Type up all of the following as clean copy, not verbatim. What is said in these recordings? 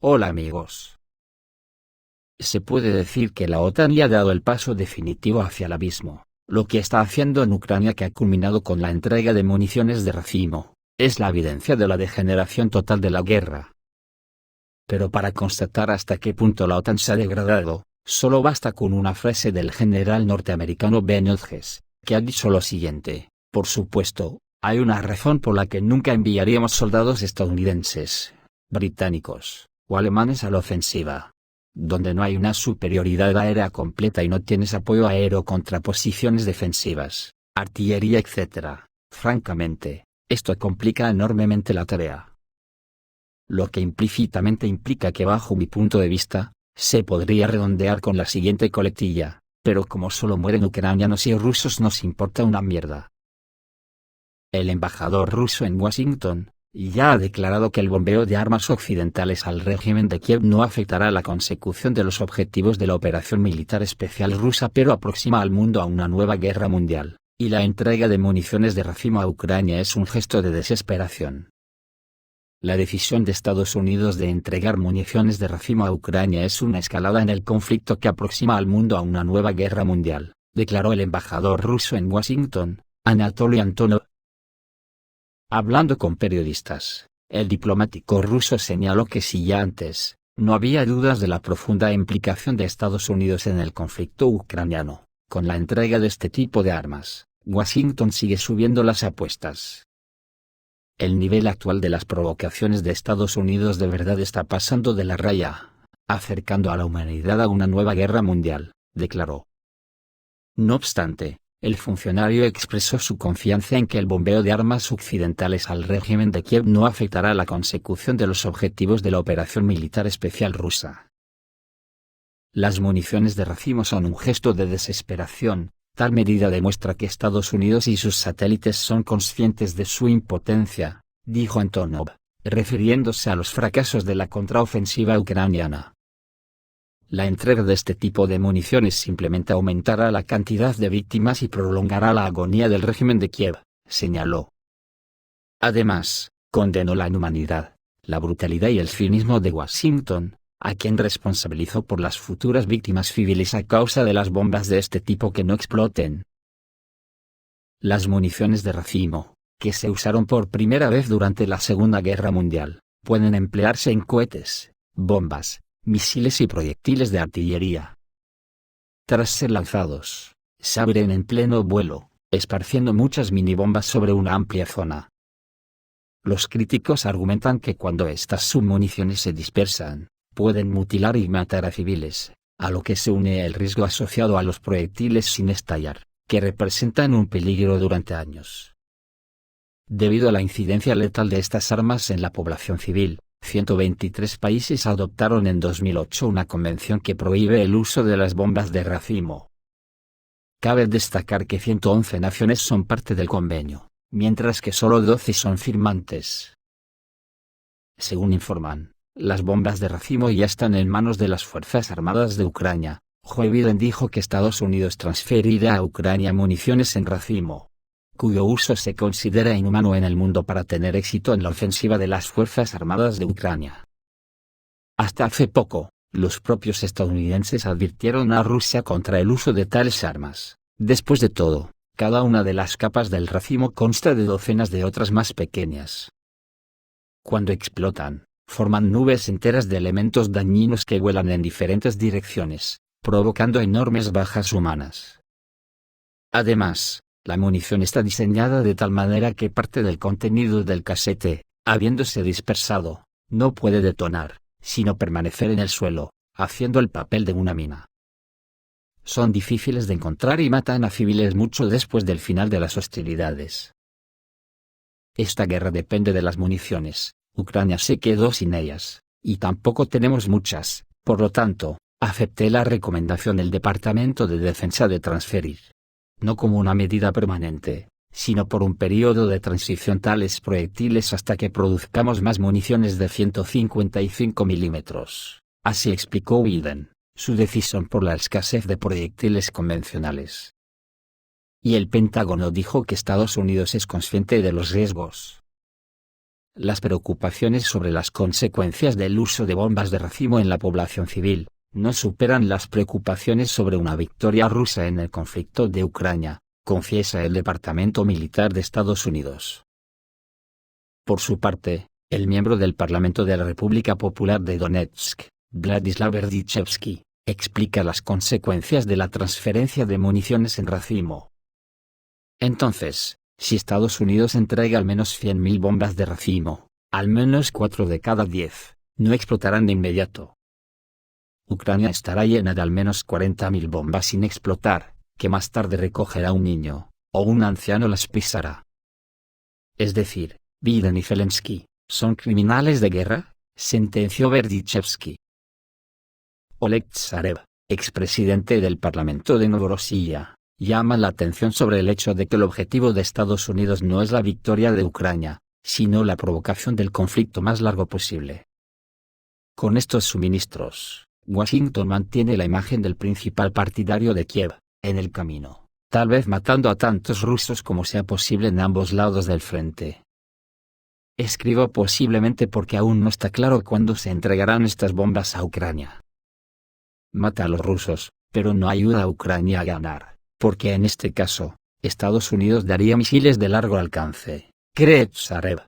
Hola amigos. Se puede decir que la OTAN ya ha dado el paso definitivo hacia el abismo. Lo que está haciendo en Ucrania, que ha culminado con la entrega de municiones de racimo, es la evidencia de la degeneración total de la guerra. Pero para constatar hasta qué punto la OTAN se ha degradado, solo basta con una frase del general norteamericano Ben Hodges, que ha dicho lo siguiente: por supuesto, hay una razón por la que nunca enviaríamos soldados estadounidenses, británicos o alemanes a la ofensiva. Donde no hay una superioridad aérea completa y no tienes apoyo aéreo contra posiciones defensivas, artillería etc. Francamente, esto complica enormemente la tarea. Lo que implícitamente implica que, bajo mi punto de vista, se podría redondear con la siguiente coletilla: pero como solo mueren ucranianos y rusos nos importa una mierda. El embajador ruso en Washington ya ha declarado que el bombeo de armas occidentales al régimen de Kiev no afectará la consecución de los objetivos de la operación militar especial rusa, pero aproxima al mundo a una nueva guerra mundial, y la entrega de municiones de racimo a Ucrania es un gesto de desesperación. La decisión de Estados Unidos de entregar municiones de racimo a Ucrania es una escalada en el conflicto que aproxima al mundo a una nueva guerra mundial, declaró el embajador ruso en Washington, Anatoly Antonov. Hablando con periodistas, el diplomático ruso señaló que si ya antes no había dudas de la profunda implicación de Estados Unidos en el conflicto ucraniano, con la entrega de este tipo de armas, Washington sigue subiendo las apuestas. El nivel actual de las provocaciones de Estados Unidos de verdad está pasando de la raya, acercando a la humanidad a una nueva guerra mundial, declaró. No obstante, el funcionario expresó su confianza en que el bombeo de armas occidentales al régimen de Kiev no afectará la consecución de los objetivos de la operación militar especial rusa. Las municiones de racimo son un gesto de desesperación. Tal medida demuestra que Estados Unidos y sus satélites son conscientes de su impotencia, dijo Antonov, refiriéndose a los fracasos de la contraofensiva ucraniana. La entrega de este tipo de municiones simplemente aumentará la cantidad de víctimas y prolongará la agonía del régimen de Kiev, señaló. Además, condenó la inhumanidad, la brutalidad y el cinismo de Washington, a quien responsabilizó por las futuras víctimas civiles a causa de las bombas de este tipo que no exploten. Las municiones de racimo, que se usaron por primera vez durante la Segunda Guerra Mundial, pueden emplearse en cohetes, bombas, misiles y proyectiles de artillería. Tras ser lanzados, se abren en pleno vuelo, esparciendo muchas minibombas sobre una amplia zona. Los críticos argumentan que cuando estas submuniciones se dispersan, pueden mutilar y matar a civiles, a lo que se une el riesgo asociado a los proyectiles sin estallar, que representan un peligro durante años. Debido a la incidencia letal de estas armas en la población civil, 123 países adoptaron en 2008 una convención que prohíbe el uso de las bombas de racimo. Cabe destacar que 111 naciones son parte del convenio, mientras que solo 12 son firmantes. Según informan, las bombas de racimo ya están en manos de las Fuerzas Armadas de Ucrania. Joe Biden dijo que Estados Unidos transferirá a Ucrania municiones en racimo, cuyo uso se considera inhumano en el mundo, para tener éxito en la ofensiva de las Fuerzas Armadas de Ucrania. Hasta hace poco, los propios estadounidenses advirtieron a Rusia contra el uso de tales armas. Después de todo, cada una de las capas del racimo consta de docenas de otras más pequeñas. Cuando explotan, forman nubes enteras de elementos dañinos que vuelan en diferentes direcciones, provocando enormes bajas humanas. Además, la munición está diseñada de tal manera que parte del contenido del casete, habiéndose dispersado, no puede detonar, sino permanecer en el suelo, haciendo el papel de una mina. Son difíciles de encontrar y matan a civiles mucho después del final de las hostilidades. Esta guerra depende de las municiones. Ucrania se quedó sin ellas, y tampoco tenemos muchas, por lo tanto, acepté la recomendación del Departamento de Defensa de transferir, no como una medida permanente, sino por un periodo de transición, tales proyectiles hasta que produzcamos más municiones de 155 milímetros. Así explicó Biden su decisión por la escasez de proyectiles convencionales. Y el Pentágono dijo que Estados Unidos es consciente de los riesgos. las preocupaciones sobre las consecuencias del uso de bombas de racimo en la población civil no superan las preocupaciones sobre una victoria rusa en el conflicto de Ucrania, confiesa el Departamento Militar de Estados Unidos. Por su parte, el miembro del Parlamento de la República Popular de Donetsk, Vladislav Berdichevsky, explica las consecuencias de la transferencia de municiones en racimo. Entonces, si Estados Unidos entrega al menos 100.000 bombas de racimo, al menos 4 de cada 10, no explotarán de inmediato. Ucrania estará llena de al menos 40.000 bombas sin explotar, que más tarde recogerá un niño, o un anciano las pisará. Es decir, Biden y Zelensky son criminales de guerra, sentenció Berdichevsky. Oleg Tsarev, expresidente del Parlamento de Novorossiya, llama la atención sobre el hecho de que el objetivo de Estados Unidos no es la victoria de Ucrania, sino la provocación del conflicto más largo posible. Con estos suministros, Washington mantiene la imagen del principal partidario de Kiev, en el camino, tal vez matando a tantos rusos como sea posible en ambos lados del frente. Escribo posiblemente porque aún no está claro cuándo se entregarán estas bombas a Ucrania. Mata a los rusos, pero no ayuda a Ucrania a ganar, porque en este caso, Estados Unidos daría misiles de largo alcance, cree Tsarev.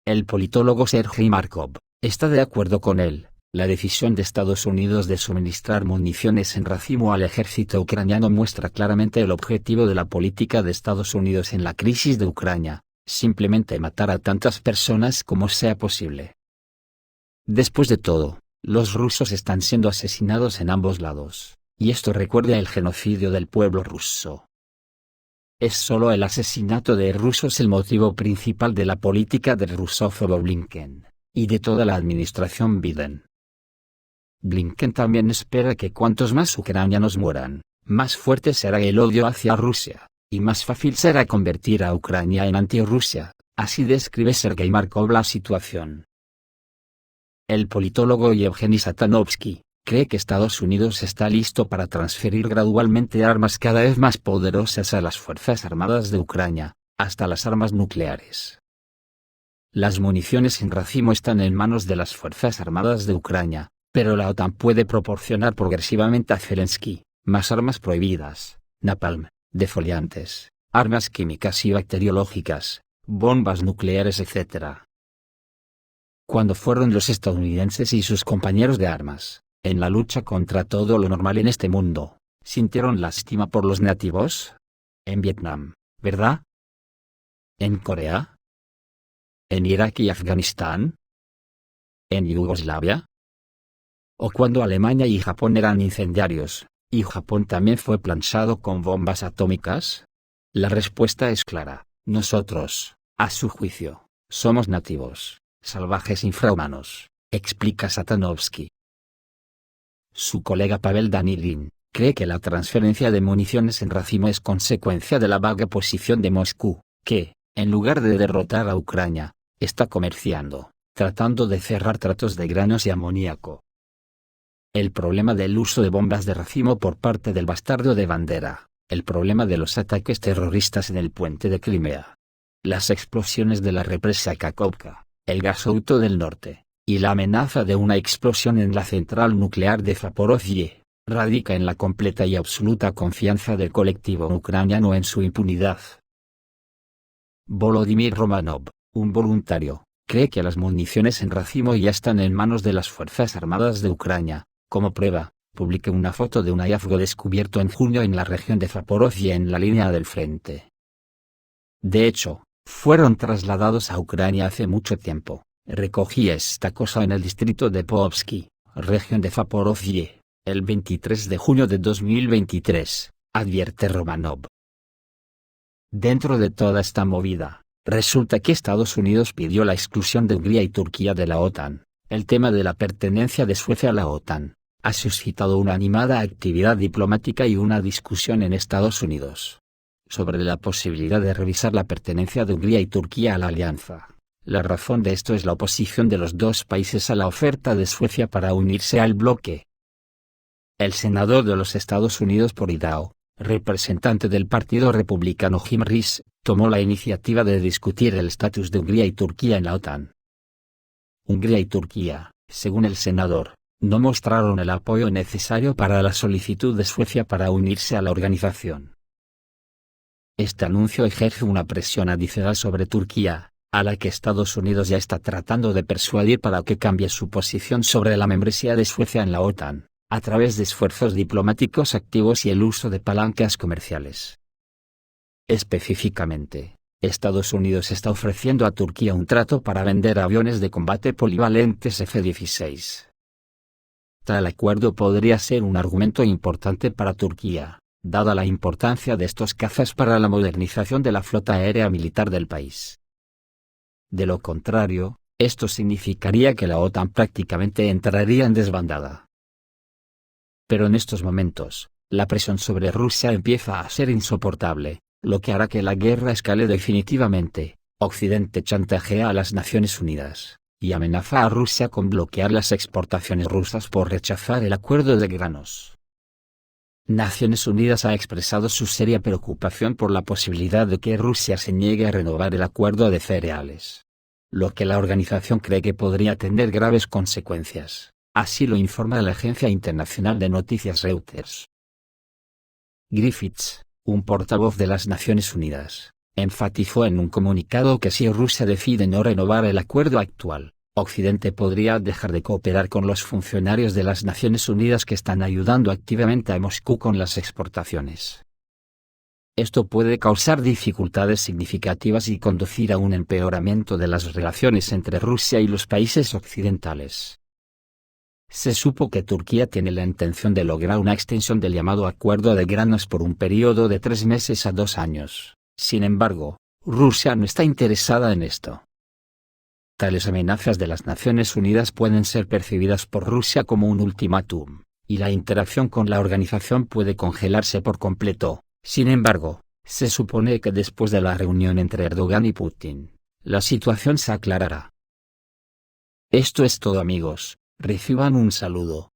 El politólogo Sergei Markov está de acuerdo con él. La decisión de Estados Unidos de suministrar municiones en racimo al ejército ucraniano muestra claramente el objetivo de la política de Estados Unidos en la crisis de Ucrania: simplemente matar a tantas personas como sea posible. Después de todo, los rusos están siendo asesinados en ambos lados, y esto recuerda el genocidio del pueblo ruso. ¿Es solo el asesinato de rusos el motivo principal de la política del rusófobo Blinken, y de toda la administración Biden? Blinken también espera que cuantos más ucranianos mueran, más fuerte será el odio hacia Rusia, y más fácil será convertir a Ucrania en anti-Rusia, así describe Sergei Markov la situación. El politólogo Yevgeny Satanovsky cree que Estados Unidos está listo para transferir gradualmente armas cada vez más poderosas a las Fuerzas Armadas de Ucrania, hasta las armas nucleares. Las municiones en racimo están en manos de las Fuerzas Armadas de Ucrania, pero la OTAN puede proporcionar progresivamente a Zelensky más armas prohibidas, napalm, defoliantes, armas químicas y bacteriológicas, bombas nucleares, etc. Cuando fueron los estadounidenses y sus compañeros de armas, en la lucha contra todo lo normal en este mundo, sintieron lástima por los nativos? En Vietnam, ¿verdad? ¿En Corea? ¿En Irak y Afganistán? ¿En Yugoslavia? ¿O cuando Alemania y Japón eran incendiarios, y Japón también fue planchado con bombas atómicas? La respuesta es clara: nosotros, a su juicio, somos nativos, salvajes infrahumanos, explica Satanovsky. Su colega Pavel Danilin cree que la transferencia de municiones en racimo es consecuencia de la vaga posición de Moscú, que, en lugar de derrotar a Ucrania, está comerciando, tratando de cerrar tratos de granos y amoníaco. El problema del uso de bombas de racimo por parte del bastardo de Bandera, el problema de los ataques terroristas en el puente de Crimea, las explosiones de la represa Kakhovka, el gasoducto del norte, y la amenaza de una explosión en la central nuclear de Zaporozhye, radica en la completa y absoluta confianza del colectivo ucraniano en su impunidad. Volodymyr Romanov, un voluntario, cree que las municiones en racimo ya están en manos de las Fuerzas Armadas de Ucrania. Como prueba, publiqué una foto de un hallazgo descubierto en junio en la región de Zaporozhye en la línea del frente. De hecho, fueron trasladados a Ucrania hace mucho tiempo. Recogí esta cosa en el distrito de Povsky, región de Zaporozhye, el 23 de junio de 2023, advierte Romanov. Dentro de toda esta movida, resulta que Estados Unidos pidió la exclusión de Hungría y Turquía de la OTAN. El tema de la pertenencia de Suecia a la OTAN ha suscitado una animada actividad diplomática y una discusión en Estados Unidos sobre la posibilidad de revisar la pertenencia de Hungría y Turquía a la alianza. La razón de esto es la oposición de los dos países a la oferta de Suecia para unirse al bloque. El senador de los Estados Unidos por Idaho, representante del Partido Republicano Jim Risch, tomó la iniciativa de discutir el estatus de Hungría y Turquía en la OTAN. Hungría y Turquía, según el senador, no mostraron el apoyo necesario para la solicitud de Suecia para unirse a la organización. Este anuncio ejerce una presión adicional sobre Turquía, a la que Estados Unidos ya está tratando de persuadir para que cambie su posición sobre la membresía de Suecia en la OTAN, a través de esfuerzos diplomáticos activos y el uso de palancas comerciales. Específicamente, Estados Unidos está ofreciendo a Turquía un trato para vender aviones de combate polivalentes F-16. Tal acuerdo podría ser un argumento importante para Turquía, dada la importancia de estos cazas para la modernización de la flota aérea militar del país. De lo contrario, esto significaría que la OTAN prácticamente entraría en desbandada. Pero en estos momentos, la presión sobre Rusia empieza a ser insoportable, lo que hará que la guerra escale definitivamente. Occidente chantajea a las Naciones Unidas y amenaza a Rusia con bloquear las exportaciones rusas por rechazar el acuerdo de granos. Naciones Unidas ha expresado su seria preocupación por la posibilidad de que Rusia se niegue a renovar el acuerdo de cereales, lo que la organización cree que podría tener graves consecuencias, así lo informa la agencia internacional de noticias Reuters. Griffiths, un portavoz de las Naciones Unidas, enfatizó en un comunicado que si Rusia decide no renovar el acuerdo actual, Occidente podría dejar de cooperar con los funcionarios de las Naciones Unidas que están ayudando activamente a Moscú con las exportaciones. Esto puede causar dificultades significativas y conducir a un empeoramiento de las relaciones entre Rusia y los países occidentales. Se supo que Turquía tiene la intención de lograr una extensión del llamado acuerdo de granos por un periodo de 3 meses a 2 años. Sin embargo, Rusia no está interesada en esto. Tales amenazas de las Naciones Unidas pueden ser percibidas por Rusia como un ultimátum, y la interacción con la organización puede congelarse por completo. Sin embargo, se supone que después de la reunión entre Erdogan y Putin, la situación se aclarará. Esto es todo, amigos, reciban un saludo.